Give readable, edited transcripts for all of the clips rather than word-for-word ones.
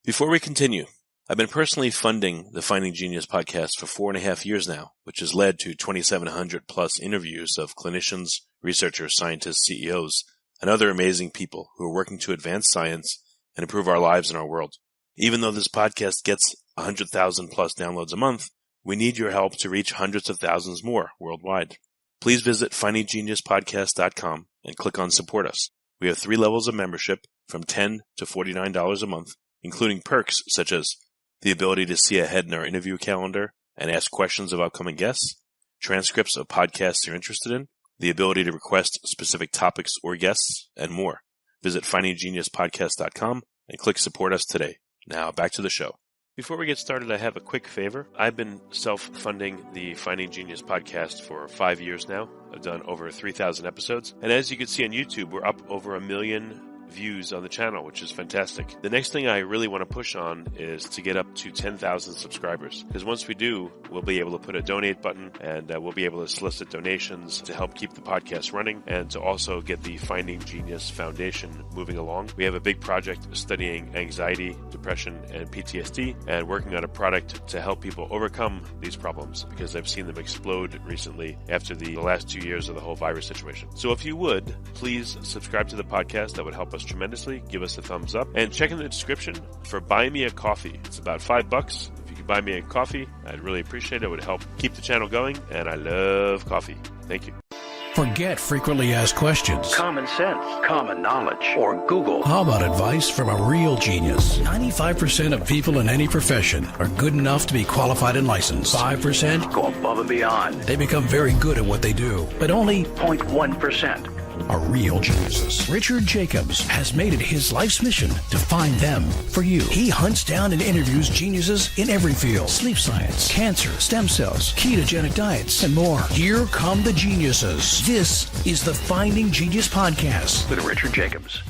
Before we continue, I've been personally funding the Finding Genius podcast for 4.5 years now, which has led to 2,700 plus interviews of clinicians, researchers, scientists, CEOs, and other amazing people who are working to advance science and improve our lives and our world. Even though this podcast gets 100,000 plus downloads a month, we need your help to reach hundreds of thousands more worldwide. Please visit findinggeniuspodcast.com and click on Support Us. We have 3 levels of membership from $10 to $49 a month, including perks such as the ability to see ahead in our interview calendar and ask questions of upcoming guests, transcripts of podcasts you're interested in, the ability to request specific topics or guests, and more. Visit findinggeniuspodcast.com and click Support Us today. Now, back to the show. Before we get started, I have a quick favor. I've been self-funding the Finding Genius podcast for 5 years now. I've done over 3,000 episodes. And as you can see on YouTube, we're up over 1 million views on the channel, which is fantastic. The next thing I really want to push on is to get up to 10,000 subscribers, because once we do, we'll be able to put a donate button and we'll be able to solicit donations to help keep the podcast running and to also get the Finding Genius Foundation moving along. We have a big project studying anxiety, depression, and PTSD, and working on a product to help people overcome these problems, because I've seen them explode recently after the last 2 years of the whole virus situation. So if you would, please subscribe to the podcast. That would help us tremendously. Give us a thumbs up and check in the description for Buy Me a Coffee. It's about $5. If you could buy me a coffee, I'd really appreciate it. It would help keep the channel going, and I love coffee. Thank you. Forget frequently asked questions. Common sense, common knowledge, or Google. How about advice from a real genius? 95% of people in any profession are good enough to be qualified and licensed. 5% go above and beyond. They become very good at what they do, but only 0.1% are real geniuses. Richard Jacobs has made it his life's mission to find them for you. He hunts down and interviews geniuses in every field: sleep science, cancer, stem cells, ketogenic diets, and more. Here come the geniuses. This is the Finding Genius Podcast with Richard Jacobs.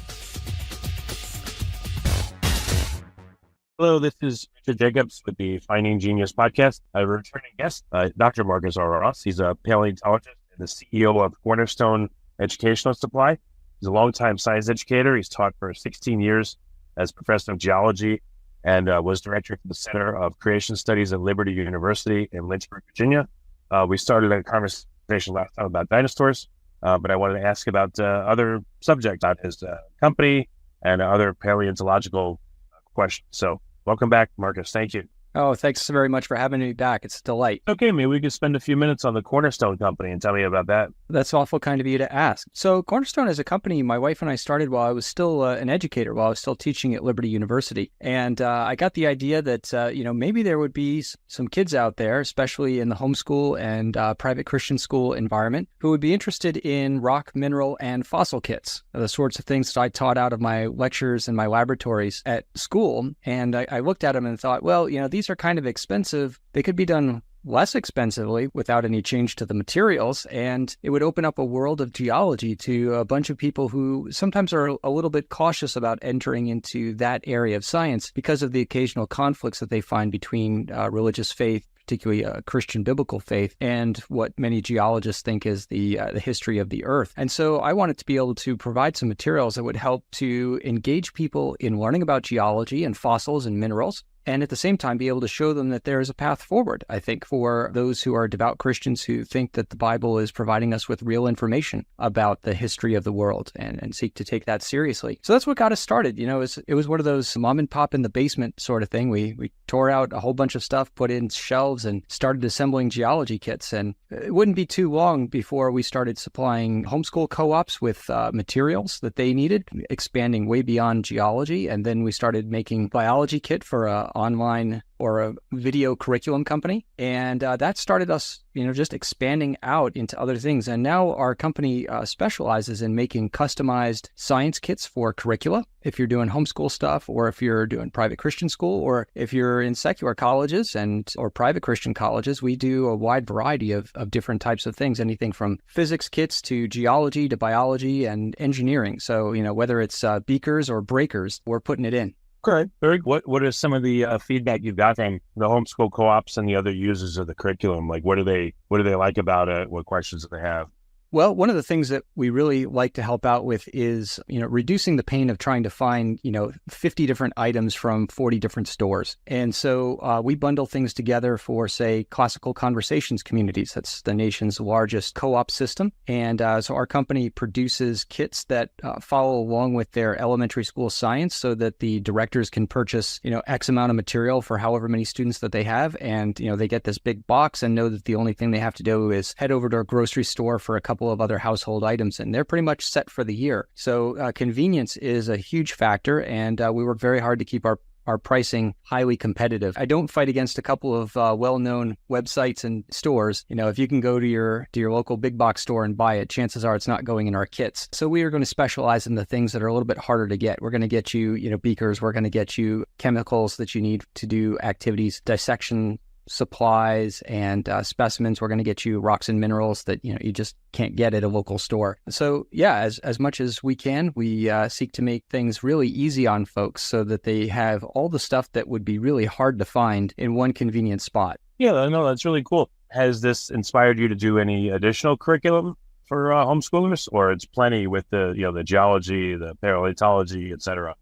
Hello, this is Richard Jacobs with the Finding Genius Podcast. A returning guest, Dr. Marcus Ross. He's a paleontologist and the CEO of Cornerstone Educational Supply. He's a longtime science educator. He's taught for 16 years as professor of geology and was director for the Center of Creation Studies at Liberty University in Lynchburg, Virginia. We started a conversation last time about dinosaurs, but I wanted to ask about other subjects, about his company and other paleontological questions. So welcome back, Marcus. Thank you. Oh, thanks very much for having me back. It's a delight. Okay, maybe we could spend a few minutes on the Cornerstone Company and tell me about that. That's awful kind of you to ask. So Cornerstone is a company my wife and I started while I was still an educator, while I was still teaching at Liberty University. And I got the idea that, maybe there would be some kids out there, especially in the homeschool and private Christian school environment, who would be interested in rock, mineral, and fossil kits, the sorts of things that I taught out of my lectures and my laboratories at school. And I looked at them and thought, well, these are kind of expensive. They could be done less expensively without any change to the materials, and it would open up a world of geology to a bunch of people who sometimes are a little bit cautious about entering into that area of science because of the occasional conflicts that they find between religious faith, particularly Christian biblical faith, and what many geologists think is the history of the earth. And so I wanted to be able to provide some materials that would help to engage people in learning about geology and fossils and minerals, and at the same time be able to show them that there is a path forward, I think, for those who are devout Christians who think that the Bible is providing us with real information about the history of the world and seek to take that seriously. So that's what got us started. It was one of those mom and pop in the basement sort of thing. We tore out a whole bunch of stuff, put in shelves, and started assembling geology kits. And it wouldn't be too long before we started supplying homeschool co-ops with materials that they needed, expanding way beyond geology. And then we started making biology kit for online or a video curriculum company. And that started us, just expanding out into other things. And now our company specializes in making customized science kits for curricula. If you're doing homeschool stuff, or if you're doing private Christian school, or if you're in secular colleges or private Christian colleges, we do a wide variety of different types of things, anything from physics kits to geology to biology and engineering. So, whether it's beakers or breakers, we're putting it in. Okay. Very good. What are some of the feedback you've got from the homeschool co-ops and the other users of the curriculum? Like, what do they like about it? What questions do they have? Well, one of the things that we really like to help out with is, reducing the pain of trying to find, 50 different items from 40 different stores. And so we bundle things together for, say, classical conversations communities. That's the nation's largest co-op system. And so our company produces kits that follow along with their elementary school science so that the directors can purchase, X amount of material for however many students that they have. And, they get this big box and know that the only thing they have to do is head over to a grocery store for a couple of other household items, and they're pretty much set for the year. So convenience is a huge factor, and we work very hard to keep our pricing highly competitive. I don't fight against a couple of well-known websites and stores. If you can go to your local big box store and buy it, chances are it's not going in our kits. So we are going to specialize in the things that are a little bit harder to get. We're going to get you, beakers. We're going to get you chemicals that you need to do activities, dissection supplies and specimens. We're going to get you rocks and minerals that you just can't get at a local store. So yeah, as much as we can, we seek to make things really easy on folks so that they have all the stuff that would be really hard to find in one convenient spot. Yeah, I know, that's really cool. Has this inspired you to do any additional curriculum for homeschoolers, or it's plenty with the the geology, the paleontology, etc.?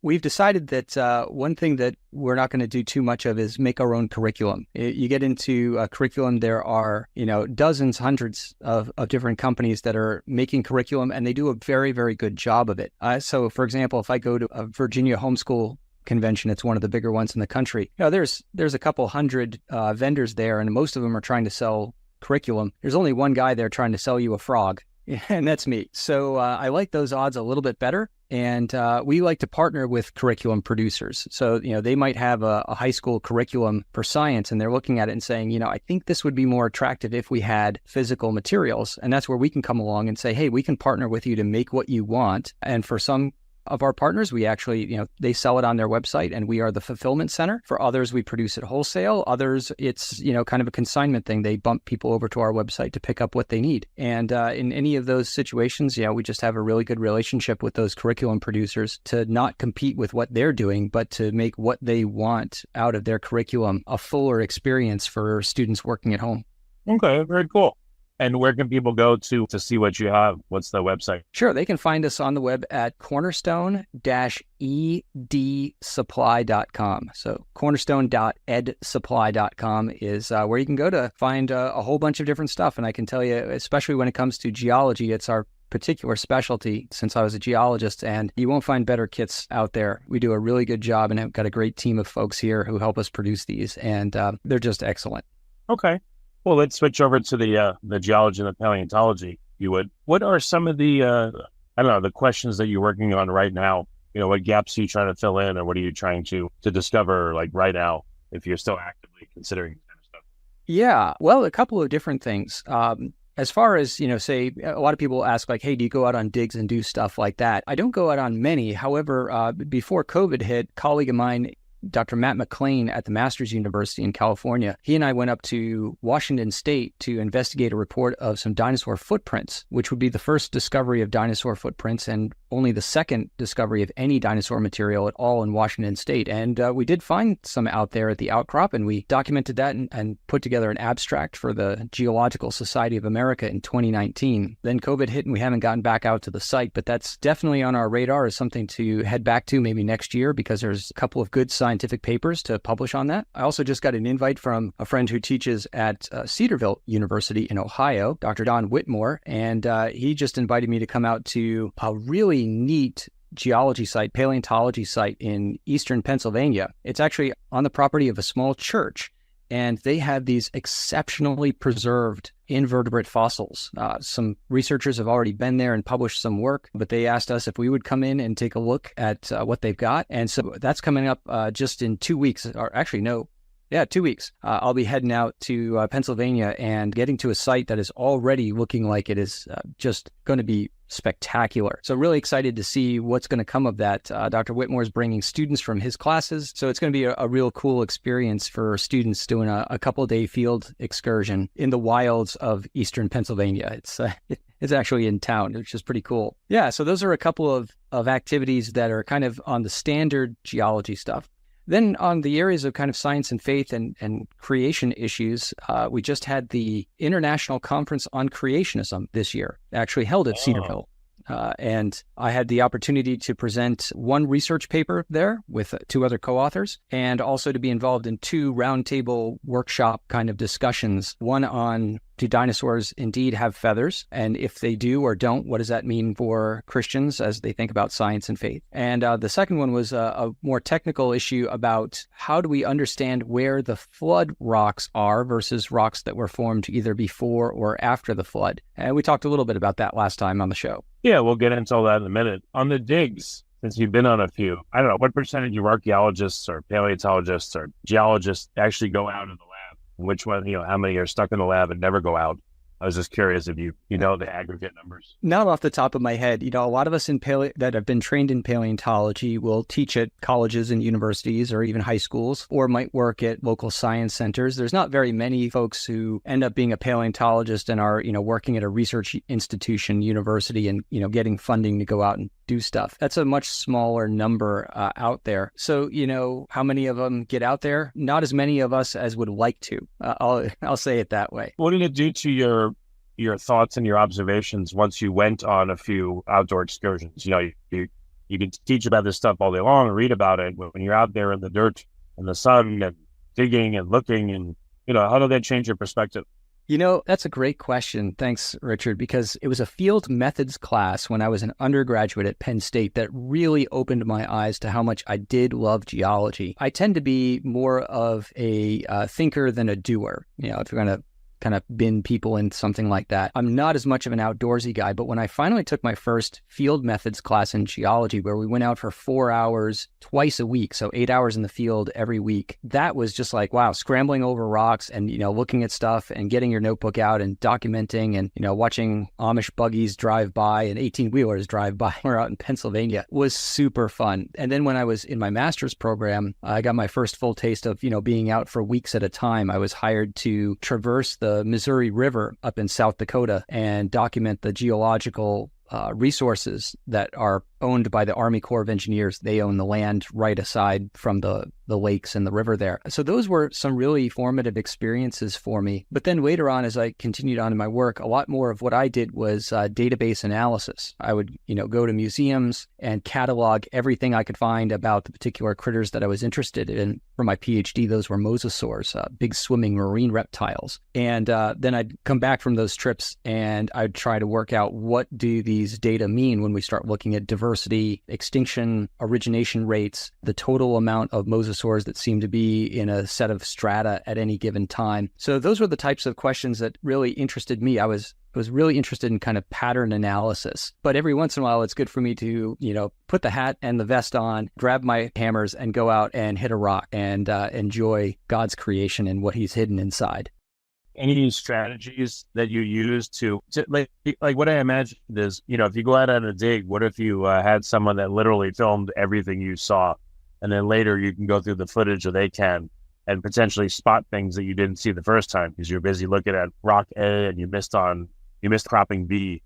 We've decided that one thing that we're not going to do too much of is make our own curriculum. You get into a curriculum, there are, dozens, hundreds of different companies that are making curriculum, and they do a very, very good job of it. So, for example, if I go to a Virginia homeschool convention, it's one of the bigger ones in the country. There's a couple hundred vendors there, and most of them are trying to sell curriculum. There's only one guy there trying to sell you a frog, and that's me. So I like those odds a little bit better. And we like to partner with curriculum producers. So, they might have a high school curriculum for science, and they're looking at it and saying, I think this would be more attractive if we had physical materials. And that's where we can come along and say, hey, we can partner with you to make what you want. And for some of our partners, we actually, they sell it on their website and we are the fulfillment center. For others, we produce it wholesale. Others, it's, kind of a consignment thing. They bump people over to our website to pick up what they need. And in any of those situations, we just have a really good relationship with those curriculum producers to not compete with what they're doing, but to make what they want out of their curriculum a fuller experience for students working at home. Okay, very cool. And where can people go to see what you have? What's the website? Sure. They can find us on the web at cornerstone-edsupply.com. So cornerstone.edsupply.com is where you can go to find a whole bunch of different stuff. And I can tell you, especially when it comes to geology, it's our particular specialty since I was a geologist, and you won't find better kits out there. We do a really good job and have got a great team of folks here who help us produce these, and they're just excellent. Okay. Well, let's switch over to the geology and the paleontology, if you would. What are some of the, the questions that you're working on right now? What gaps are you trying to fill in, or what are you trying to discover, like right now, if you're still actively considering this kind of stuff? Yeah, well, a couple of different things. As far as, say, a lot of people ask, like, hey, do you go out on digs and do stuff like that? I don't go out on many. However, before COVID hit, a colleague of mine, Dr. Matt McLean at the Masters University in California, he and I went up to Washington State to investigate a report of some dinosaur footprints, which would be the first discovery of dinosaur footprints and only the second discovery of any dinosaur material at all in Washington State. And we did find some out there at the outcrop, and we documented that and put together an abstract for the Geological Society of America in 2019. Then COVID hit and we haven't gotten back out to the site, but that's definitely on our radar as something to head back to maybe next year, because there's a couple of good scientific papers to publish on that. I also just got an invite from a friend who teaches at Cedarville University in Ohio, Dr. Don Whitmore, and he just invited me to come out to a really neat geology site, paleontology site in eastern Pennsylvania. It's actually on the property of a small church, and they have these exceptionally preserved invertebrate fossils. Some researchers have already been there and published some work, but they asked us if we would come in and take a look at what they've got. And so that's coming up just in 2 weeks, or actually, no. Yeah, 2 weeks. I'll be heading out to Pennsylvania and getting to a site that is already looking like it is just going to be spectacular. So really excited to see what's going to come of that. Dr. Whitmore is bringing students from his classes. So it's going to be a real cool experience for students doing a couple-day field excursion in the wilds of eastern Pennsylvania. It's actually in town, which is pretty cool. Yeah, so those are a couple of activities that are kind of on the standard geology stuff. Then on the areas of kind of science and faith and creation issues, we just had the International Conference on Creationism this year, actually held at Cedarville. And I had the opportunity to present one research paper there with 2 other co-authors, and also to be involved in 2 roundtable workshop kind of discussions. One on, do dinosaurs indeed have feathers? And if they do or don't, what does that mean for Christians as they think about science and faith? And the second one was a more technical issue about how do we understand where the flood rocks are versus rocks that were formed either before or after the flood. And we talked a little bit about that last time on the show. Yeah, we'll get into all that in a minute. On the digs, since you've been on a few, I don't know, what percentage of archaeologists or paleontologists or geologists actually go out of the lab? Which one, how many are stuck in the lab and never go out? I was just curious if you know the aggregate numbers. Not off the top of my head. A lot of us that have been trained in paleontology will teach at colleges and universities or even high schools, or might work at local science centers. There's not very many folks who end up being a paleontologist and are, working at a research institution, university, and, getting funding to go out and do stuff. That's a much smaller number out there. So, how many of them get out there? Not as many of us as would like to. I'll say it that way. What did it do to your thoughts and your observations once you went on a few outdoor excursions? You can teach about this stuff all day long and read about it, but when you're out there in the dirt and the sun and digging and looking, and how did that change your perspective? That's a great question. Thanks, Richard, because it was a field methods class when I was an undergraduate at Penn State that really opened my eyes to how much I did love geology. I tend to be more of a thinker than a doer. If you're going to kind of bin people in something like that. I'm not as much of an outdoorsy guy, but when I finally took my first field methods class in geology, where we went out for 4 hours twice a week, so 8 hours in the field every week, that was just like, wow, scrambling over rocks and, looking at stuff and getting your notebook out and documenting and, watching Amish buggies drive by and 18-wheelers drive by. We're out in Pennsylvania. Was super fun. And then when I was in my master's program, I got my first full taste of, being out for weeks at a time. I was hired to traverse the Missouri River up in South Dakota and document the geological resources that are owned by the Army Corps of Engineers. They own the land right aside from the lakes and the river there. So those were some really formative experiences for me. But then later on, as I continued on in my work, a lot more of what I did was database analysis. I would, go to museums and catalog everything I could find about the particular critters that I was interested in. For my PhD, those were mosasaurs, big swimming marine reptiles. And then I'd come back from those trips and I'd try to work out what do these data mean when we start looking at diversity, extinction, origination rates, the total amount of mosasaurs that seem to be in a set of strata at any given time. So those were the types of questions that really interested me. I was really interested in kind of pattern analysis. But every once in a while, it's good for me to, put the hat and the vest on, grab my hammers and go out and hit a rock and enjoy God's creation and what he's hidden inside. Any strategies that you use to like what I imagine is, if you go out on a dig, what if you had someone that literally filmed everything you saw, and then later you can go through the footage, or they can, and potentially spot things that you didn't see the first time because you're busy looking at rock A and you missed cropping B.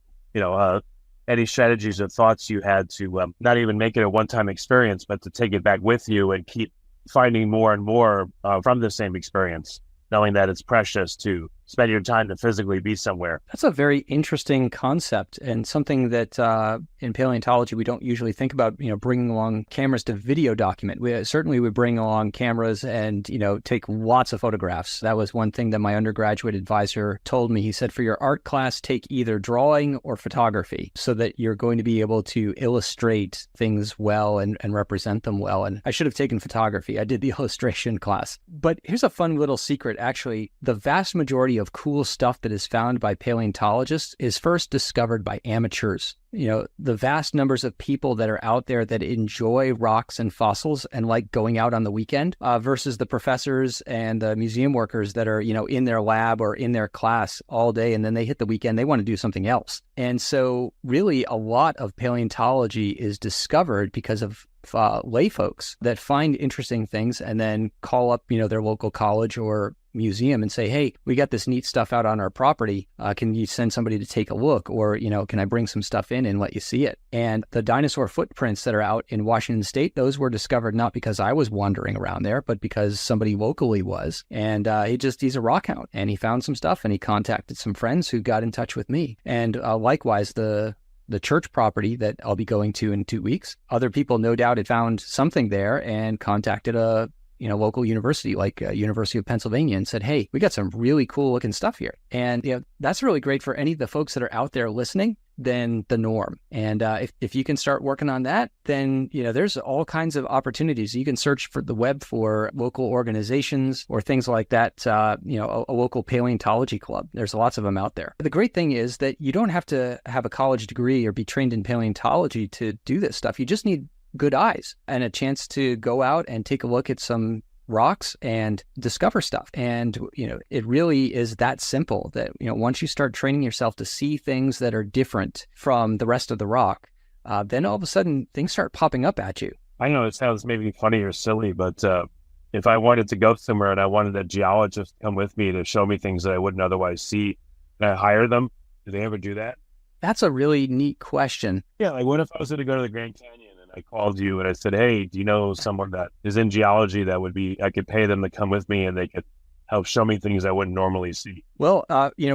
Any strategies or thoughts you had to not even make it a one-time experience, but to take it back with you and keep finding more and more from the same experience, knowing that it's precious to spend your time to physically be somewhere. That's a very interesting concept and something that in paleontology we don't usually think about, bringing along cameras to video document. We certainly would bring along cameras and, take lots of photographs. That was one thing that my undergraduate advisor told me. He said, for your art class, take either drawing or photography so that you're going to be able to illustrate things well and represent them well. And I should have taken photography. I did the illustration class. But here's a fun little secret. Actually, the vast majority of cool stuff that is found by paleontologists is first discovered by amateurs. The vast numbers of people that are out there that enjoy rocks and fossils and like going out on the weekend versus the professors and the museum workers that are, in their lab or in their class all day. And then they hit the weekend, they want to do something else. And so really a lot of paleontology is discovered because of lay folks that find interesting things and then call up, their local college or museum and say, hey, we got this neat stuff out on our property. Can you send somebody to take a look? Or, can I bring some stuff in and let you see it? And the dinosaur footprints that are out in Washington State, those were discovered not because I was wandering around there, but because somebody locally was. And he's a rock hound, and he found some stuff, and he contacted some friends who got in touch with me. And likewise, the church property that I'll be going to in 2 weeks, other people no doubt had found something there and contacted a local university like University of Pennsylvania and said, hey, we got some really cool looking stuff here. And that's really great for any of the folks that are out there listening than the norm. And if you can start working on that, then there's all kinds of opportunities. You can search for the web for local organizations or things like that. A local paleontology club. There's lots of them out there. The great thing is that you don't have to have a college degree or be trained in paleontology to do this stuff. You just need good eyes and a chance to go out and take a look at some rocks and discover stuff. And, it really is that simple that, once you start training yourself to see things that are different from the rest of the rock, then all of a sudden things start popping up at you. I know it sounds maybe funny or silly, but if I wanted to go somewhere and I wanted a geologist to come with me to show me things that I wouldn't otherwise see, can I hire them? Do they ever do that? That's a really neat question. Yeah, like what if I was going to go to the Grand Canyon? I called you and I said, hey, do you know someone that is in geology that I could pay them to come with me and they could help show me things I wouldn't normally see? Well,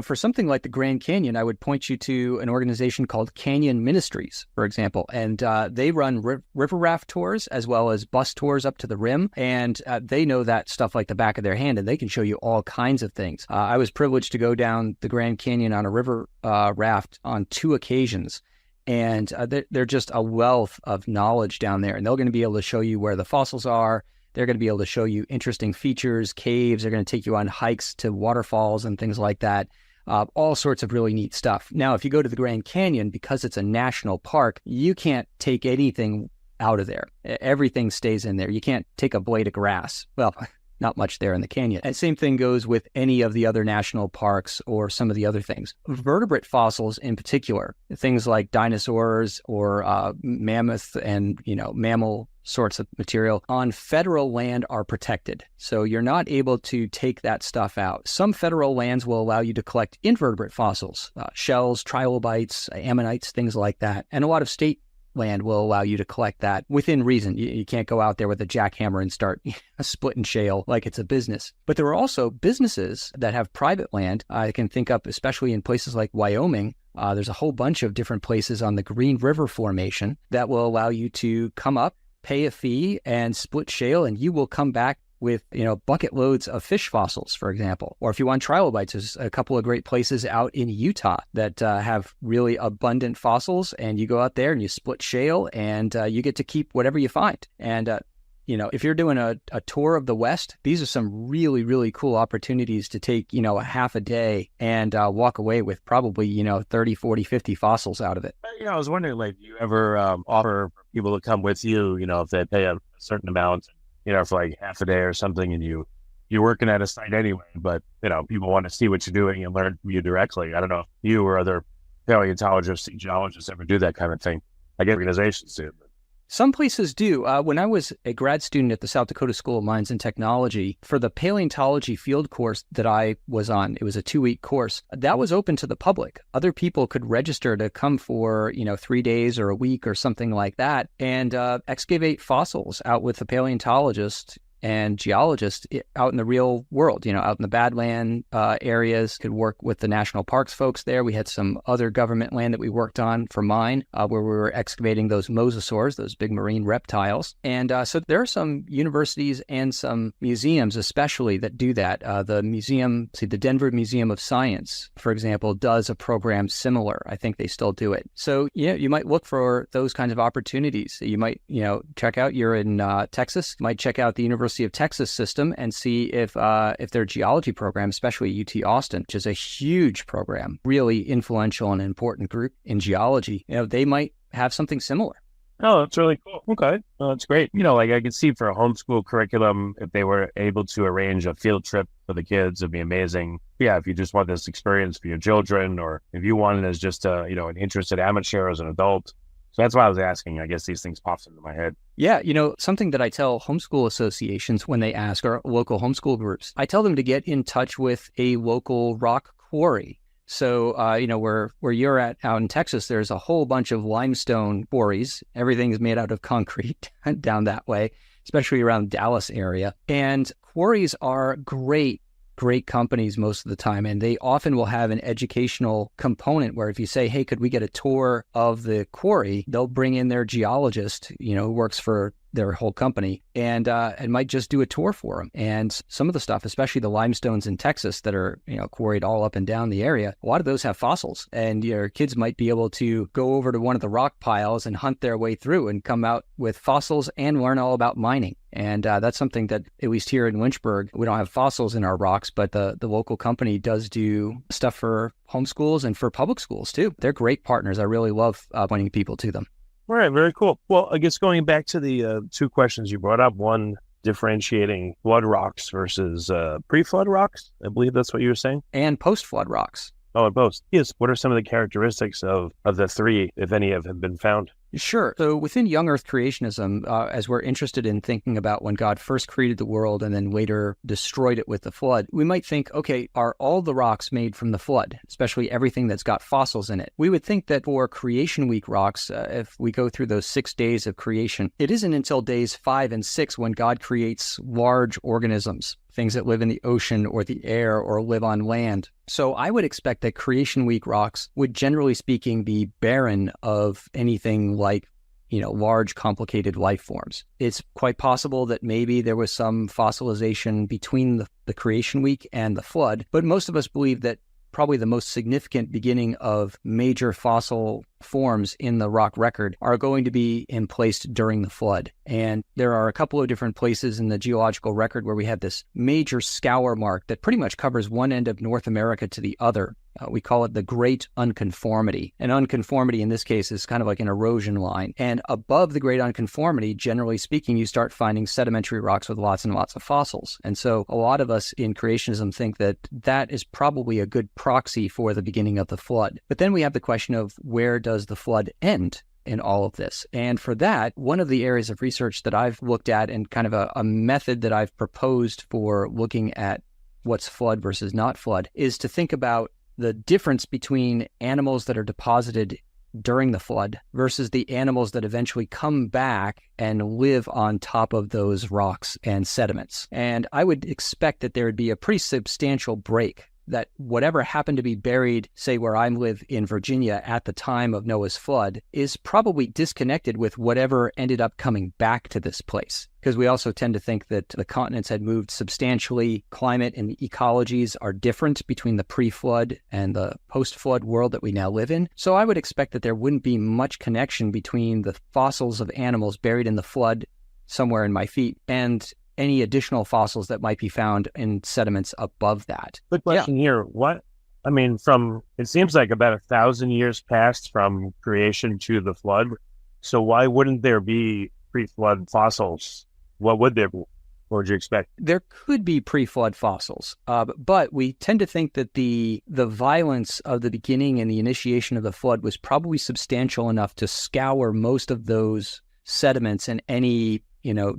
for something like the Grand Canyon, I would point you to an organization called Canyon Ministries, for example. And they run river raft tours as well as bus tours up to the rim. And they know that stuff like the back of their hand, and they can show you all kinds of things. I was privileged to go down the Grand Canyon on a river raft on 2 occasions. And they're just a wealth of knowledge down there. And they're going to be able to show you where the fossils are. They're going to be able to show you interesting features, caves. They're going to take you on hikes to waterfalls and things like that. All sorts of really neat stuff. Now, if you go to the Grand Canyon, because it's a national park, you can't take anything out of there. Everything stays in there. You can't take a blade of grass. Well, not much there in the canyon. And same thing goes with any of the other national parks or some of the other things. Vertebrate fossils in particular, things like dinosaurs or mammoth and, mammal sorts of material on federal land are protected. So you're not able to take that stuff out. Some federal lands will allow you to collect invertebrate fossils, shells, trilobites, ammonites, things like that. And a lot of state land will allow you to collect that within reason. You can't go out there with a jackhammer and start splitting shale like it's a business. But there are also businesses that have private land. I can think up, especially in places like Wyoming, there's a whole bunch of different places on the Green River Formation that will allow you to come up, pay a fee, and split shale, and you will come back with, bucket loads of fish fossils, for example. Or if you want trilobites, there's a couple of great places out in Utah that have really abundant fossils, and you go out there and you split shale, and you get to keep whatever you find. And, if you're doing a tour of the West, these are some really, really cool opportunities to take, a half a day and walk away with probably, 30, 40, 50 fossils out of it. I was wondering, do you ever offer people to come with you, if they pay a certain amount, for like half a day or something, and you're working at a site anyway, but, people want to see what you're doing and learn from you directly. I don't know if you or other paleontologists, geologists ever do that kind of thing. I guess organizations do. Some places do. When I was a grad student at the South Dakota School of Mines and Technology, for the paleontology field course that I was on, it was a 2-week course, that was open to the public. Other people could register to come for, 3 days or a week or something like that and excavate fossils out with the paleontologist and geologists out in the real world, out in the Badland areas. Could work with the national parks folks there. We had some other government land that we worked on for mine where we were excavating those mosasaurs, those big marine reptiles. And so there are some universities and some museums especially that do that. The Denver Museum of Science, for example, does a program similar. I think they still do it. So you might look for those kinds of opportunities. You might, check out, you're in Texas, you might check out the University of Texas system and see if their geology program, especially UT Austin, which is a huge program, really influential and important group in geology, they might have something similar. Oh, that's really cool. Okay. Well, that's great. I could see for a homeschool curriculum, if they were able to arrange a field trip for the kids, it'd be amazing. Yeah, if you just want this experience for your children, or if you want it as just an interested amateur as an adult. So that's why I was asking. I guess these things pops into my head. Yeah, something that I tell homeschool associations when they ask, or local homeschool groups, I tell them to get in touch with a local rock quarry. So, where you're at out in Texas, there's a whole bunch of limestone quarries. Everything is made out of concrete down that way, especially around Dallas area. And quarries are great companies most of the time. And they often will have an educational component where if you say, hey, could we get a tour of the quarry? They'll bring in their geologist, who works for their whole company and might just do a tour for them. And some of the stuff, especially the limestones in Texas that are, quarried all up and down the area, a lot of those have fossils. And your kids might be able to go over to one of the rock piles and hunt their way through and come out with fossils and learn all about mining. And that's something that, at least here in Lynchburg, we don't have fossils in our rocks, but the local company does do stuff for homeschools and for public schools too. They're great partners. I really love pointing people to them. All right, very cool. Well, I guess going back to the two questions you brought up, one differentiating flood rocks versus pre-flood rocks, I believe that's what you were saying? And post-flood rocks. Oh, and both. Yes. What are some of the characteristics of the three, if any, have been found? Sure. So within young Earth creationism, as we're interested in thinking about when God first created the world and then later destroyed it with the flood, we might think, okay, are all the rocks made from the flood, especially everything that's got fossils in it? We would think that for creation week rocks, if we go through those 6 days of creation, it isn't until days 5 and 6 when God creates large organisms, things that live in the ocean or the air or live on land. So I would expect that creation week rocks would, generally speaking, be barren of anything like, large, complicated life forms. It's quite possible that maybe there was some fossilization between the creation week and the flood, but most of us believe that probably the most significant beginning of major fossil forms in the rock record are going to be emplaced during the flood. And there are a couple of different places in the geological record where we have this major scour mark that pretty much covers one end of North America to the other. We call it the Great Unconformity. And unconformity in this case is kind of like an erosion line. And above the Great Unconformity, generally speaking, you start finding sedimentary rocks with lots and lots of fossils. And so a lot of us in creationism think that that is probably a good proxy for the beginning of the flood. But then we have the question of, where does the flood end in all of this? And for that, one of the areas of research that I've looked at, and kind of a method that I've proposed for looking at what's flood versus not flood, is to think about the difference between animals that are deposited during the flood versus the animals that eventually come back and live on top of those rocks and sediments. And I would expect that there would be a pretty substantial break, that whatever happened to be buried, say where I live in Virginia at the time of Noah's flood, is probably disconnected with whatever ended up coming back to this place. Because we also tend to think that the continents had moved substantially. Climate and the ecologies are different between the pre-flood and the post-flood world that we now live in. So I would expect that there wouldn't be much connection between the fossils of animals buried in the flood somewhere in my feet and any additional fossils that might be found in sediments above that. Good question here. It seems like about 1,000 years passed from creation to the flood. So why wouldn't there be pre-flood fossils? What would there be? What would you expect? There could be pre-flood fossils, but we tend to think that the violence of the beginning and the initiation of the flood was probably substantial enough to scour most of those sediments and any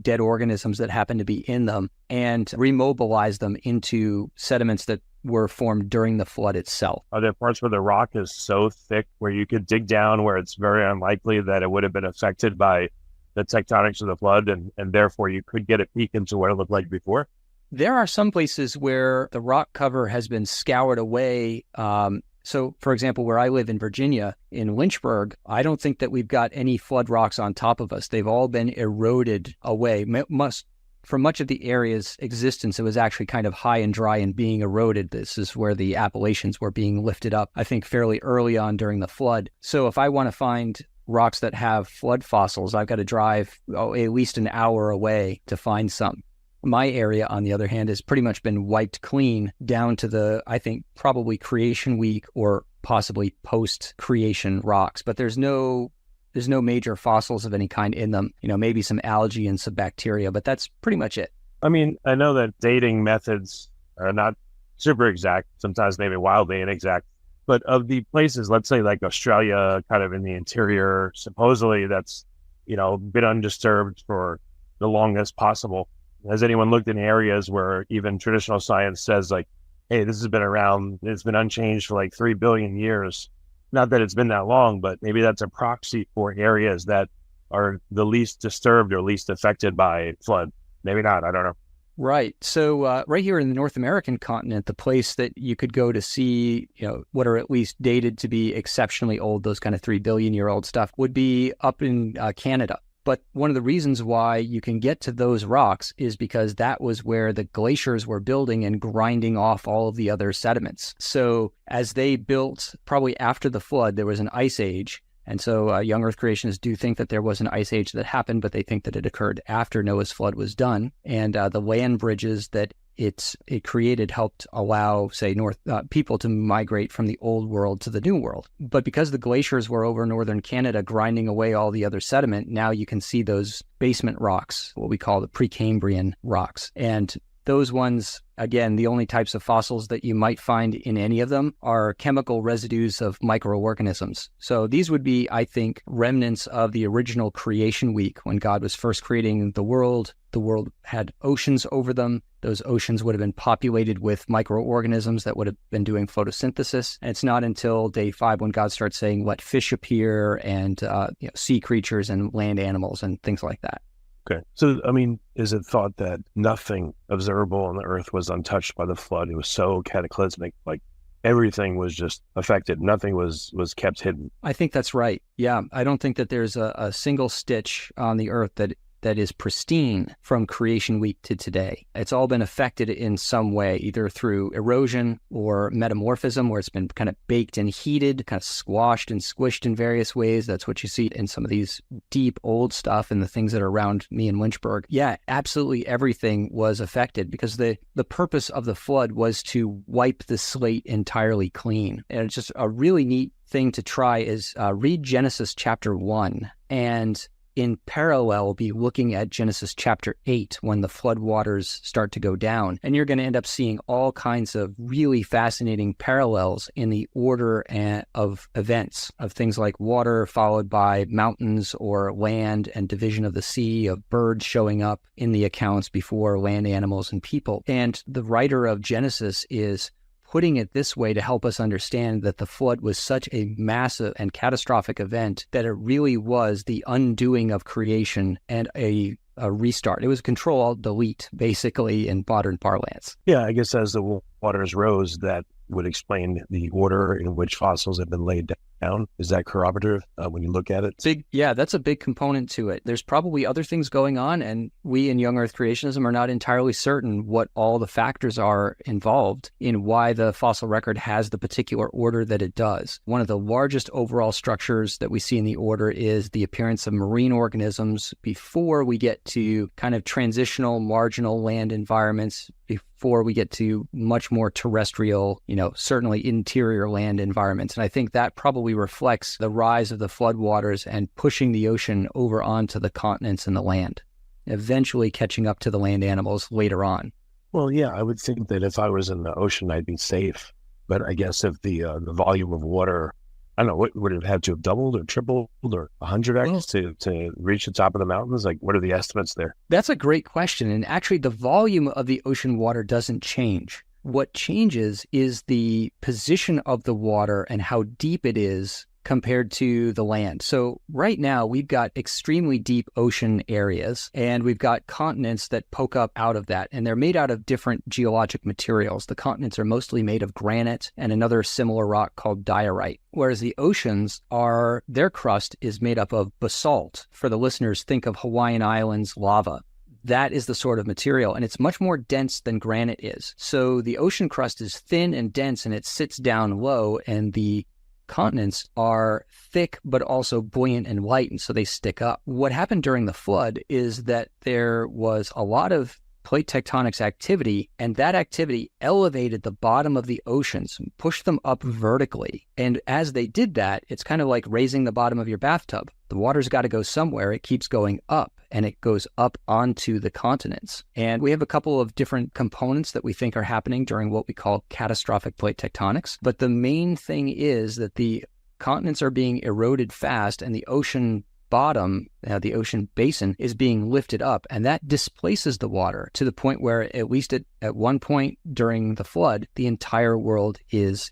dead organisms that happen to be in them and remobilize them into sediments that were formed during the flood itself. Are there parts where the rock is so thick where you could dig down where it's very unlikely that it would have been affected by the tectonics of the flood, and therefore you could get a peek into what it looked like before? There are some places where the rock cover has been scoured away. So, for example, where I live in Virginia, in Lynchburg, I don't think that we've got any flood rocks on top of us. They've all been eroded away. For much of the area's existence, it was actually kind of high and dry and being eroded. This is where the Appalachians were being lifted up, I think, fairly early on during the flood. So if I want to find rocks that have flood fossils, I've got to drive at least an hour away to find some. My area, on the other hand, has pretty much been wiped clean down to the, I think, probably creation week or possibly post-creation rocks. But there's no major fossils of any kind in them. Maybe some algae and some bacteria, but that's pretty much it. I know that dating methods are not super exact, sometimes maybe wildly inexact. But of the places, let's say like Australia, kind of in the interior, supposedly that's been undisturbed for the longest possible. Has anyone looked in areas where even traditional science says like, hey, this has been around, it's been unchanged for like 3 billion years. Not that it's been that long, but maybe that's a proxy for areas that are the least disturbed or least affected by flood. Maybe not, I don't know. Right. So right here in the North American continent, the place that you could go to see, what are at least dated to be exceptionally old, those kind of 3 billion year old stuff, would be up in Canada. But one of the reasons why you can get to those rocks is because that was where the glaciers were building and grinding off all of the other sediments. So as they built, probably after the flood, there was an ice age. And so young Earth creationists do think that there was an ice age that happened, but they think that it occurred after Noah's flood was done. And the land bridges that it created helped allow, say, people to migrate from the old world to the new world. But because the glaciers were over northern Canada grinding away all the other sediment, now you can see those basement rocks, what we call the Precambrian rocks. And those ones, again, the only types of fossils that you might find in any of them are chemical residues of microorganisms. So these would be, I think, remnants of the original creation week when God was first creating the world. The world had oceans over them. Those oceans would have been populated with microorganisms that would have been doing photosynthesis. And it's not until day 5 when God starts saying, let fish appear and sea creatures and land animals and things like that. Okay. So, is it thought that nothing observable on the earth was untouched by the flood? It was so cataclysmic, like everything was just affected. Nothing was kept hidden. I think that's right. Yeah. I don't think that there's a single stitch on the earth that is pristine from creation week to today. It's all been affected in some way, either through erosion or metamorphism, where it's been kind of baked and heated, kind of squashed and squished in various ways. That's what you see in some of these deep old stuff and the things that are around me in Lynchburg. Yeah, absolutely everything was affected because the purpose of the flood was to wipe the slate entirely clean. And it's just a really neat thing to try is read Genesis chapter 1 and in parallel be looking at Genesis chapter 8 when the flood waters start to go down. And you're going to end up seeing all kinds of really fascinating parallels in the order of events, of things like water followed by mountains or land and division of the sea, of birds showing up in the accounts before land animals and people. And the writer of Genesis is putting it this way to help us understand that the flood was such a massive and catastrophic event that it really was the undoing of creation and a restart. It was Control-Alt-Delete, basically, in modern parlance. Yeah, I guess as the waters rose, that would explain the order in which fossils have been laid down. Is that corroborative when you look at it? Yeah, that's a big component to it. There's probably other things going on, and we in Young Earth Creationism are not entirely certain what all the factors are involved in why the fossil record has the particular order that it does. One of the largest overall structures that we see in the order is the appearance of marine organisms before we get to kind of transitional marginal land environments, before we get to much more terrestrial, certainly interior land environments. And I think that probably reflects the rise of the floodwaters and pushing the ocean over onto the continents and the land, eventually catching up to the land animals later on. Well, yeah, I would think that if I was in the ocean, I'd be safe. But I guess if the volume of water, I don't know, what would it have to have doubled or tripled or 100x to reach the top of the mountains? Like, what are the estimates there? That's a great question. And actually, the volume of the ocean water doesn't change. What changes is the position of the water and how deep it is compared to the land. So right now, we've got extremely deep ocean areas, and we've got continents that poke up out of that, and they're made out of different geologic materials. The continents are mostly made of granite and another similar rock called diorite, whereas the oceans their crust is made up of basalt. For the listeners, think of Hawaiian Islands lava. That is the sort of material, and it's much more dense than granite is. So the ocean crust is thin and dense, and it sits down low, and the continents are thick but also buoyant and light, and so they stick up. What happened during the flood is that there was a lot of plate tectonics activity, and that activity elevated the bottom of the oceans, pushed them up vertically. And as they did that, it's kind of like raising the bottom of your bathtub. The water's got to go somewhere. It keeps going up, and it goes up onto the continents. And we have a couple of different components that we think are happening during what we call catastrophic plate tectonics. But the main thing is that the continents are being eroded fast, and the ocean bottom, the ocean basin, is being lifted up, and that displaces the water to the point where, at least at one point during the flood, the entire world is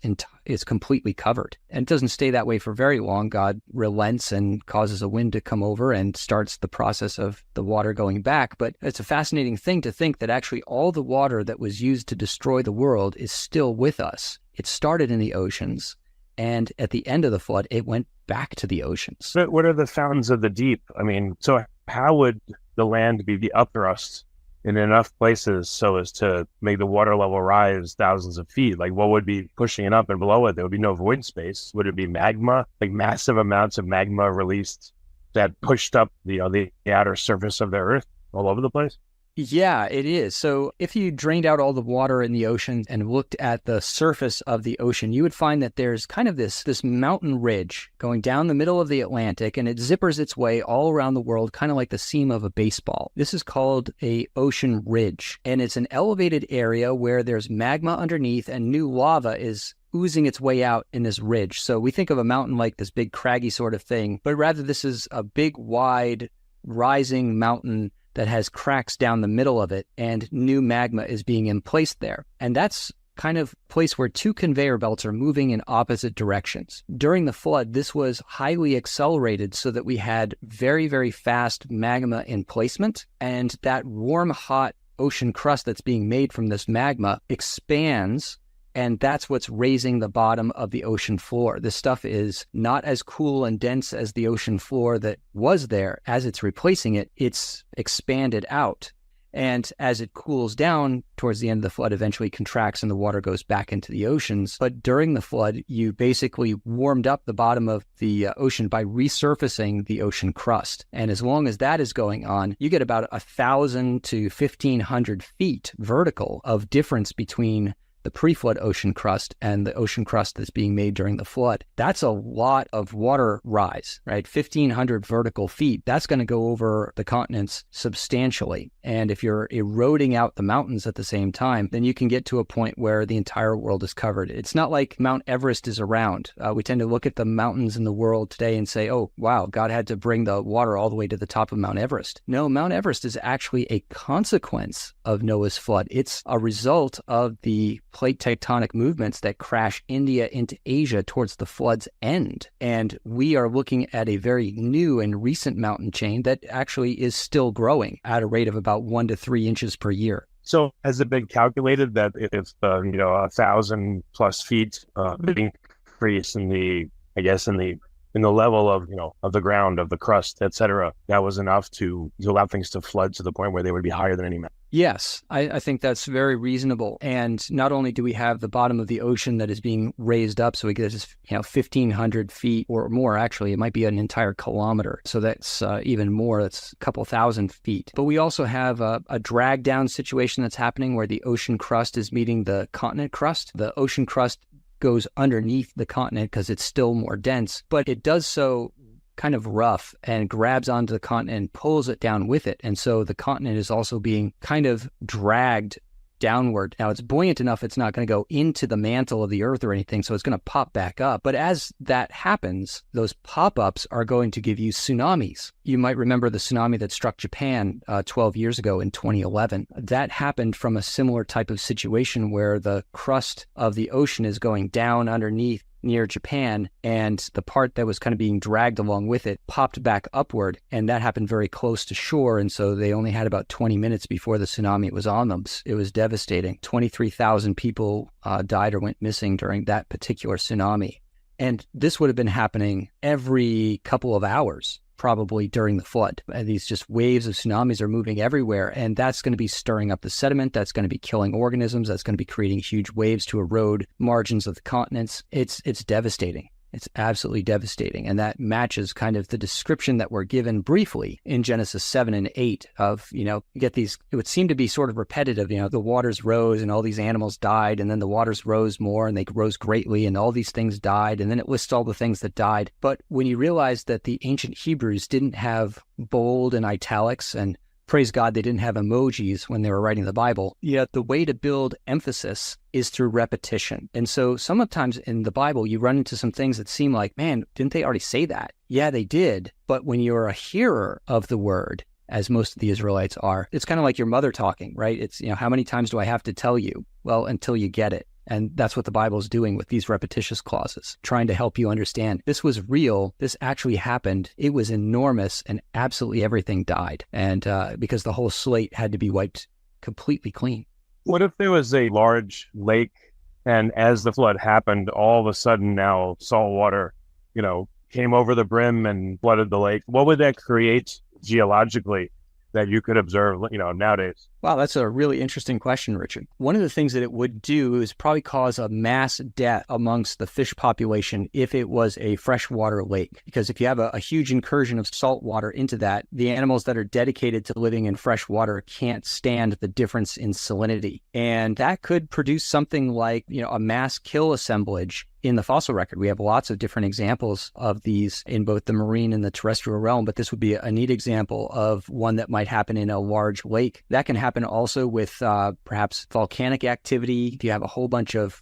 completely covered. And it doesn't stay that way for very long. God relents and causes a wind to come over and starts the process of the water going back. But it's a fascinating thing to think that actually all the water that was used to destroy the world is still with us. It started in the oceans, and at the end of the flood, it went back to the oceans. But what are the fountains of the deep? I mean, so how would the land be upthrust in enough places so as to make the water level rise thousands of feet? Like, what would be pushing it up and below it? There would be no void space. Would it be magma, like massive amounts of magma released that pushed up the outer surface of the earth all over the place? Yeah, it is. So if you drained out all the water in the ocean and looked at the surface of the ocean, you would find that there's kind of this mountain ridge going down the middle of the Atlantic, and it zippers its way all around the world, kind of like the seam of a baseball. This is called a ocean ridge, and it's an elevated area where there's magma underneath and new lava is oozing its way out in this ridge. So we think of a mountain like this big craggy sort of thing, but rather this is a big, wide, rising mountain that has cracks down the middle of it, and new magma is being emplaced there. And that's kind of place where two conveyor belts are moving in opposite directions. During the flood, this was highly accelerated so that we had very, very fast magma emplacement, and that warm, hot ocean crust that's being made from this magma expands, and that's what's raising the bottom of the ocean floor. This stuff is not as cool and dense as the ocean floor that was there. As it's replacing it, it's expanded out. And as it cools down towards the end of the flood, eventually contracts and the water goes back into the oceans. But during the flood, you basically warmed up the bottom of the ocean by resurfacing the ocean crust. And as long as that is going on, you get about 1,000 to 1,500 feet vertical of difference between the pre-flood ocean crust and the ocean crust that's being made during the flood. That's a lot of water rise, right? 1,500 vertical feet. That's going to go over the continents substantially. And if you're eroding out the mountains at the same time, then you can get to a point where the entire world is covered. It's not like Mount Everest is around. We tend to look at the mountains in the world today and say, oh, wow, God had to bring the water all the way to the top of Mount Everest. No, Mount Everest is actually a consequence of Noah's flood. It's a result of the plate tectonic movements that crash India into Asia towards the flood's end. And we are looking at a very new and recent mountain chain that actually is still growing at a rate of about 1 to 3 inches per year. So has it been calculated that if 1,000 plus feet increase in the level of the ground, of the crust, et cetera, that was enough to allow things to flood to the point where they would be higher than any mountain? Yes, I think that's very reasonable. And not only do we have the bottom of the ocean that is being raised up, so we get this 1,500 feet or more, actually, it might be an entire kilometer. So that's even more, that's a couple thousand feet. But we also have a drag down situation that's happening where the ocean crust is meeting the continent crust. The ocean crust goes underneath the continent because it's still more dense, but it does so kind of rough and grabs onto the continent and pulls it down with it. And so the continent is also being kind of dragged downward. Now, it's buoyant enough, it's not going to go into the mantle of the earth or anything, so it's going to pop back up. But as that happens, those pop-ups are going to give you tsunamis. You might remember the tsunami that struck Japan 12 years ago in 2011. That happened from a similar type of situation where the crust of the ocean is going down underneath near Japan, and the part that was kind of being dragged along with it popped back upward, and that happened very close to shore, and so they only had about 20 minutes before the tsunami was on them. It was devastating. 23,000 people died or went missing during that particular tsunami. And this would have been happening every couple of hours, probably during the flood. And these just waves of tsunamis are moving everywhere, and that's going to be stirring up the sediment, that's going to be killing organisms, that's going to be creating huge waves to erode margins of the continents. It's devastating. It's absolutely devastating. And that matches kind of the description that we're given briefly in Genesis 7 and 8 of, you get these, it would seem to be sort of repetitive, the waters rose and all these animals died, and then the waters rose more and they rose greatly and all these things died. And then it lists all the things that died. But when you realize that the ancient Hebrews didn't have bold and italics and praise God they didn't have emojis when they were writing the Bible. Yet the way to build emphasis is through repetition. And so sometimes in the Bible, you run into some things that seem like, man, didn't they already say that? Yeah, they did. But when you're a hearer of the word, as most of the Israelites are, it's kind of like your mother talking, right? It's, how many times do I have to tell you? Well, until you get it. And that's what the Bible is doing with these repetitious clauses, trying to help you understand this was real. This actually happened. It was enormous, and absolutely everything died. And because the whole slate had to be wiped completely clean. What if there was a large lake, and as the flood happened, all of a sudden now salt water, came over the brim and flooded the lake? What would that create geologically that you could observe, nowadays? Wow, that's a really interesting question, Richard. One of the things that it would do is probably cause a mass death amongst the fish population if it was a freshwater lake. Because if you have a huge incursion of salt water into that, the animals that are dedicated to living in fresh water can't stand the difference in salinity. And that could produce something like, a mass kill assemblage in the fossil record. We have lots of different examples of these in both the marine and the terrestrial realm, but this would be a neat example of one that might happen in a large lake. That can happen also with perhaps volcanic activity. If you have a whole bunch of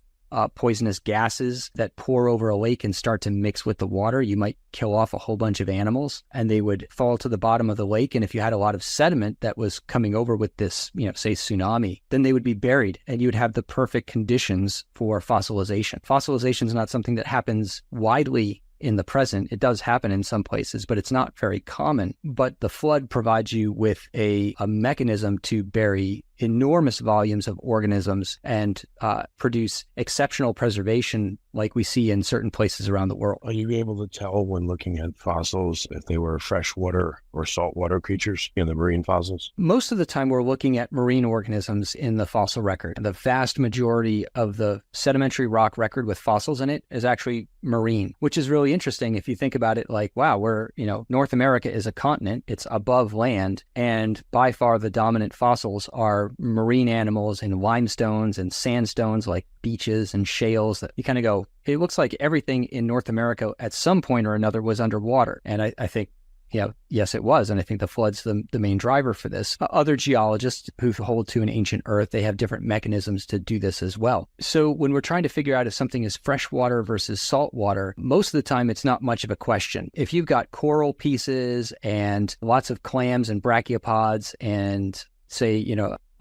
poisonous gases that pour over a lake and start to mix with the water, you might kill off a whole bunch of animals and they would fall to the bottom of the lake. And if you had a lot of sediment that was coming over with this, say tsunami, then they would be buried and you would have the perfect conditions for fossilization. Fossilization is not something that happens widely in the present. It does happen in some places, but it's not very common. But the flood provides you with a mechanism to bury enormous volumes of organisms and produce exceptional preservation like we see in certain places around the world. Are you able to tell when looking at fossils if they were freshwater or saltwater creatures in the marine fossils? Most of the time we're looking at marine organisms in the fossil record. The vast majority of the sedimentary rock record with fossils in it is actually marine, which is really interesting if you think about it like, wow, North America is a continent, it's above land, and by far the dominant fossils are marine animals in limestones and sandstones like beaches and shales that you kind of go, it looks like everything in North America at some point or another was underwater. And I think, yes, it was. And I think the flood's the main driver for this. Other geologists who hold to an ancient Earth, they have different mechanisms to do this as well. So when we're trying to figure out if something is freshwater versus saltwater, most of the time it's not much of a question. If you've got coral pieces and lots of clams and brachiopods and say,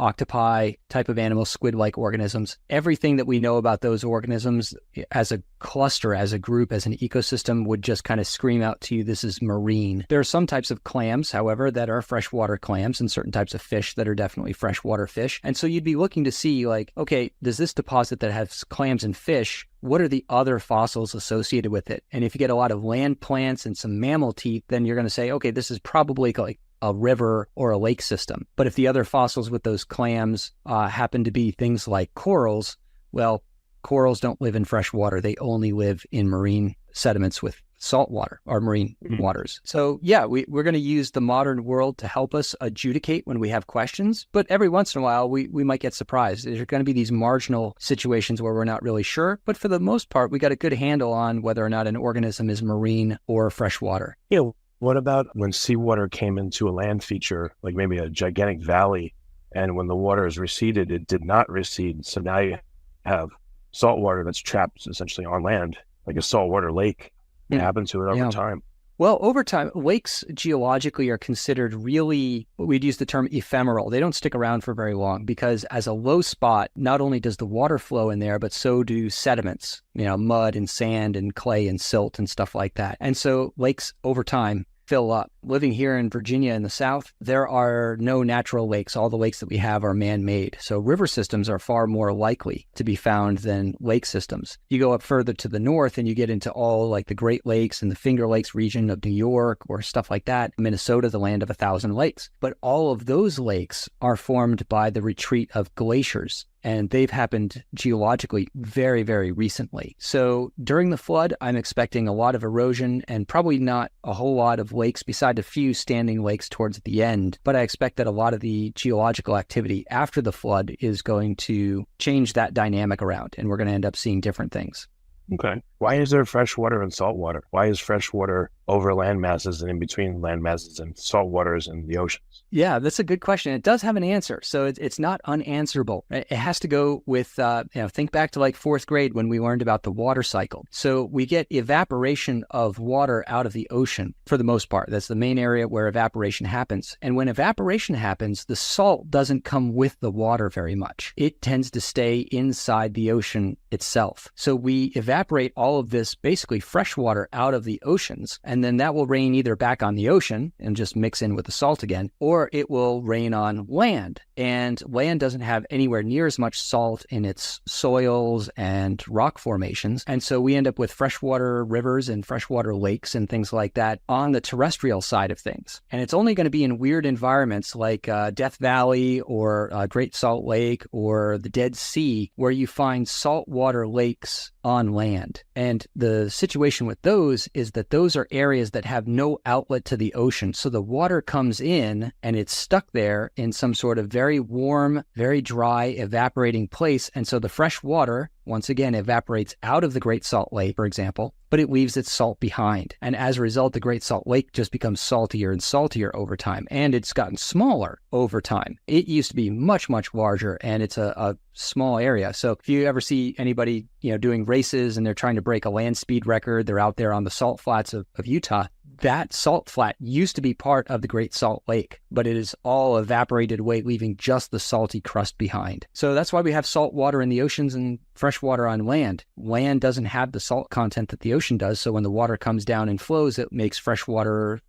octopi type of animals, squid-like organisms, everything that we know about those organisms as a cluster, as a group, as an ecosystem would just kind of scream out to you, this is marine. There are some types of clams, however, that are freshwater clams and certain types of fish that are definitely freshwater fish. And so you'd be looking to see like, okay, does this deposit that has clams and fish, what are the other fossils associated with it? And if you get a lot of land plants and some mammal teeth, then you're going to say, okay, this is probably like a river or a lake system. But if the other fossils with those clams happen to be things like corals, well, corals don't live in fresh water. They only live in marine sediments with salt water or marine waters. So yeah, we're going to use the modern world to help us adjudicate when we have questions. But every once in a while, we might get surprised. There's going to be these marginal situations where we're not really sure. But for the most part, we got a good handle on whether or not an organism is marine or freshwater. Yeah. What about when seawater came into a land feature, like maybe a gigantic valley, and when the water is receded, it did not recede. So now you have salt water that's trapped essentially on land, like a saltwater lake. What happened to it over time? Well, over time, lakes geologically are considered really, we'd use the term ephemeral. They don't stick around for very long because as a low spot, not only does the water flow in there, but so do sediments, mud and sand and clay and silt and stuff like that. And so lakes over time fill up. Living here in Virginia in the South, there are no natural lakes. All the lakes that we have are man-made. So river systems are far more likely to be found than lake systems. You go up further to the north and you get into all like the Great Lakes and the Finger Lakes region of New York or stuff like that. Minnesota, the land of 1,000 lakes. But all of those lakes are formed by the retreat of glaciers. And they've happened geologically very, very recently. So during the flood, I'm expecting a lot of erosion and probably not a whole lot of lakes beside a few standing lakes towards the end. But I expect that a lot of the geological activity after the flood is going to change that dynamic around, and we're going to end up seeing different things. Okay. Why is there fresh water and salt water? Why is fresh water over land masses and in between land masses and salt waters in the oceans? Yeah, that's a good question. It does have an answer. So it's not unanswerable. It has to go with, think back to like fourth grade when we learned about the water cycle. So we get evaporation of water out of the ocean for the most part. That's the main area where evaporation happens. And when evaporation happens, the salt doesn't come with the water very much. It tends to stay inside the ocean itself. So we evaporate all of this basically fresh water out of the oceans, and then that will rain either back on the ocean and just mix in with the salt again, or it will rain on land. And land doesn't have anywhere near as much salt in its soils and rock formations. And so we end up with freshwater rivers and freshwater lakes and things like that on the terrestrial side of things. And it's only going to be in weird environments like Death Valley or Great Salt Lake or the Dead Sea where you find saltwater lakes on land. And the situation with those is that those are areas that have no outlet to the ocean. So the water comes in and it's stuck there in some sort of very warm, very dry, evaporating place. And so the fresh water, once again, evaporates out of the Great Salt Lake, for example, but it leaves its salt behind. And as a result, the Great Salt Lake just becomes saltier and saltier over time. And it's gotten smaller over time. It used to be much, much larger, and it's a small area. So if you ever see anybody, doing races and they're trying to break a land speed record, they're out there on the salt flats of Utah. That salt flat used to be part of the Great Salt Lake, but it is all evaporated away, leaving just the salty crust behind. So that's why we have salt water in the oceans and fresh water on land. Land doesn't have the salt content that the ocean does, so when the water comes down and flows, it makes freshwater,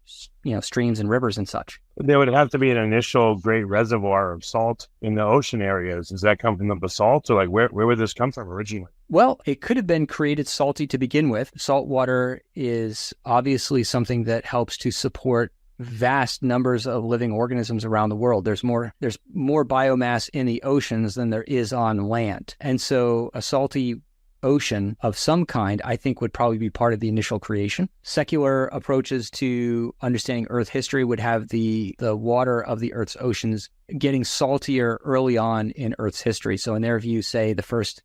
streams and rivers and such. There would have to be an initial great reservoir of salt in the ocean areas. Does that come from the basalt, or like where would this come from originally? Well, it could have been created salty to begin with. Salt water is obviously something that helps to support vast numbers of living organisms around the world. There's more biomass in the oceans than there is on land. And so a salty ocean of some kind, I think, would probably be part of the initial creation. Secular approaches to understanding Earth history would have the water of the Earth's oceans getting saltier early on in Earth's history. So in their view, say the first,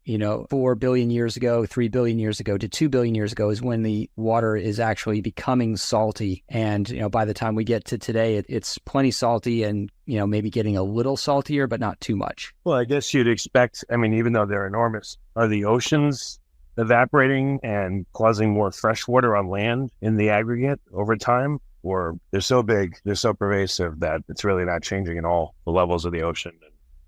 4 billion years ago, 3 billion years ago to 2 billion years ago is when the water is actually becoming salty. And, by the time we get to today, it's plenty salty and, maybe getting a little saltier, but not too much. Well, I guess you'd expect, even though they're enormous, are the oceans evaporating and causing more fresh water on land in the aggregate over time? Or they're so big, they're so pervasive that it's really not changing at all, the levels of the ocean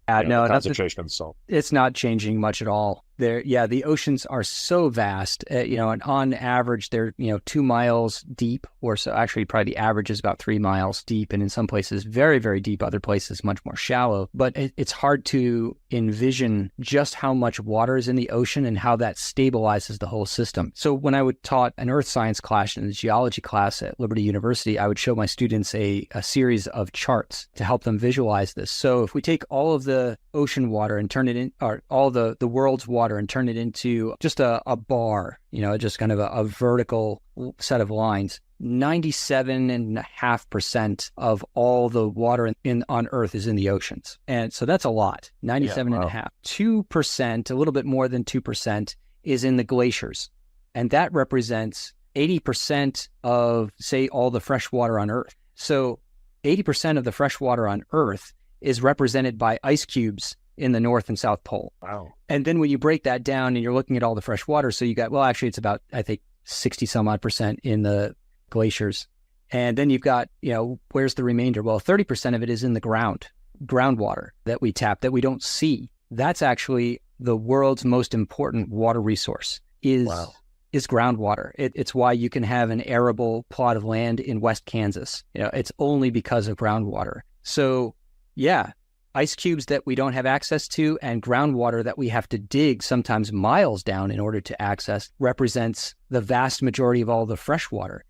and the concentration of salt? It's not changing much at all. The oceans are so vast, and on average, they're, 2 miles deep or so. Actually, probably the average is about 3 miles deep. And in some places, very, very deep, other places much more shallow. But it's hard to envision just how much water is in the ocean and how that stabilizes the whole system. So when I would taught an earth science class and a geology class at Liberty University, I would show my students a series of charts to help them visualize this. So if we take all of the ocean water and turn it in, or all the world's water and turn it into just a bar, just kind of a vertical set of lines, 97.5% of all the water on Earth is in the oceans. And so that's a lot, 97.5. 2%, a little bit more than 2%, is in the glaciers. And that represents 80% of, say, all the fresh water on Earth. So 80% of the fresh water on Earth is represented by ice cubes in the North and South Pole. Wow. And then when you break that down and you're looking at all the fresh water, so you got, actually it's about, I think, 60 some odd percent in the glaciers. And then you've got, where's the remainder? Well, 30% of it is in the groundwater that we tap, that we don't see. That's actually the world's most important water resource is groundwater. It's why you can have an arable plot of land in West Kansas. It's only because of groundwater. So yeah, ice cubes that we don't have access to and groundwater that we have to dig sometimes miles down in order to access represents the vast majority of all the fresh water.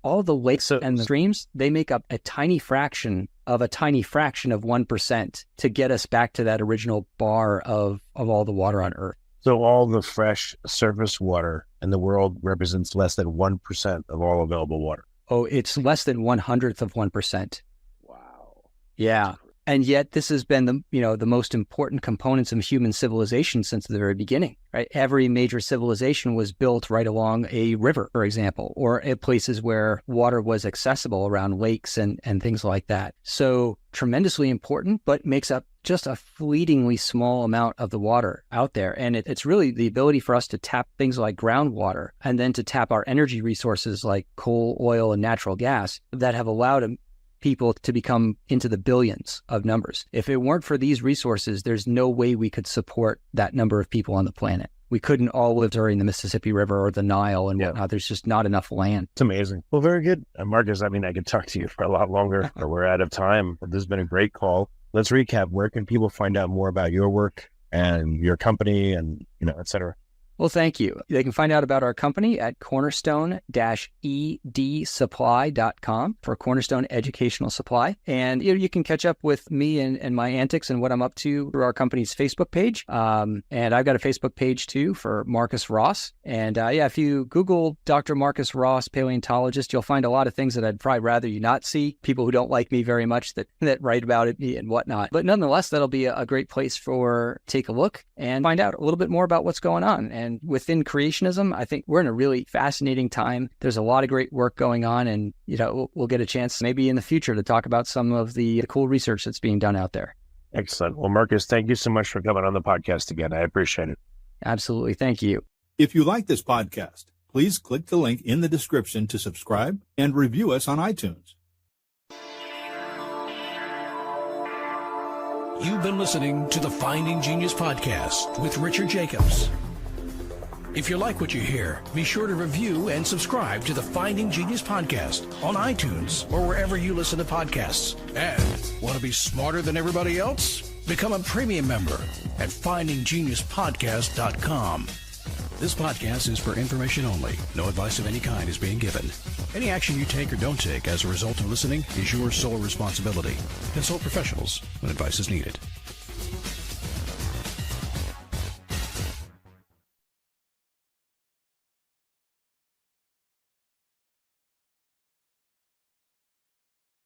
All the lakes and the streams, they make up a tiny fraction of 1% to get us back to that original bar of all the water on Earth. So all the fresh surface water in the world represents less than 1% of all available water. Oh, it's less than 1/100 of 1%. Wow. Yeah. And yet this has been the most important components of human civilization since the very beginning, right? Every major civilization was built right along a river, for example, or at places where water was accessible around lakes and things like that. So tremendously important, but makes up just a fleetingly small amount of the water out there. And it's really the ability for us to tap things like groundwater and then to tap our energy resources like coal, oil, and natural gas that have allowed people to become into the billions of numbers. If it weren't for these resources, there's no way we could support that number of people on the planet. We couldn't all live during the Mississippi River or the Nile and whatnot. There's just not enough land. It's amazing. Well, very good. Marcus, I mean, I could talk to you for a lot longer, but we're out of time. This has been a great call. Let's recap. Where can people find out more about your work and your company and, et cetera? Well, thank you. They can find out about our company at cornerstone-edsupply.com for Cornerstone Educational Supply. And you can catch up with me and my antics and what I'm up to through our company's Facebook page. And I've got a Facebook page too for Marcus Ross. And if you Google Dr. Marcus Ross, paleontologist, you'll find a lot of things that I'd probably rather you not see. People who don't like me very much that write about it and whatnot. But nonetheless, that'll be a great place for take a look and find out a little bit more about what's going on. And within creationism, I think we're in a really fascinating time. There's a lot of great work going on, and we'll get a chance maybe in the future to talk about some of the cool research that's being done out there. Excellent. Well, Marcus, thank you so much for coming on the podcast again. I appreciate it. Absolutely. Thank you. If you like this podcast, please click the link in the description to subscribe and review us on iTunes. You've been listening to the Finding Genius podcast with Richard Jacobs. If you like what you hear, be sure to review and subscribe to the Finding Genius podcast on iTunes or wherever you listen to podcasts. And want to be smarter than everybody else? Become a premium member at findinggeniuspodcast.com. This podcast is for information only. No advice of any kind is being given. Any action you take or don't take as a result of listening is your sole responsibility. Consult professionals when advice is needed.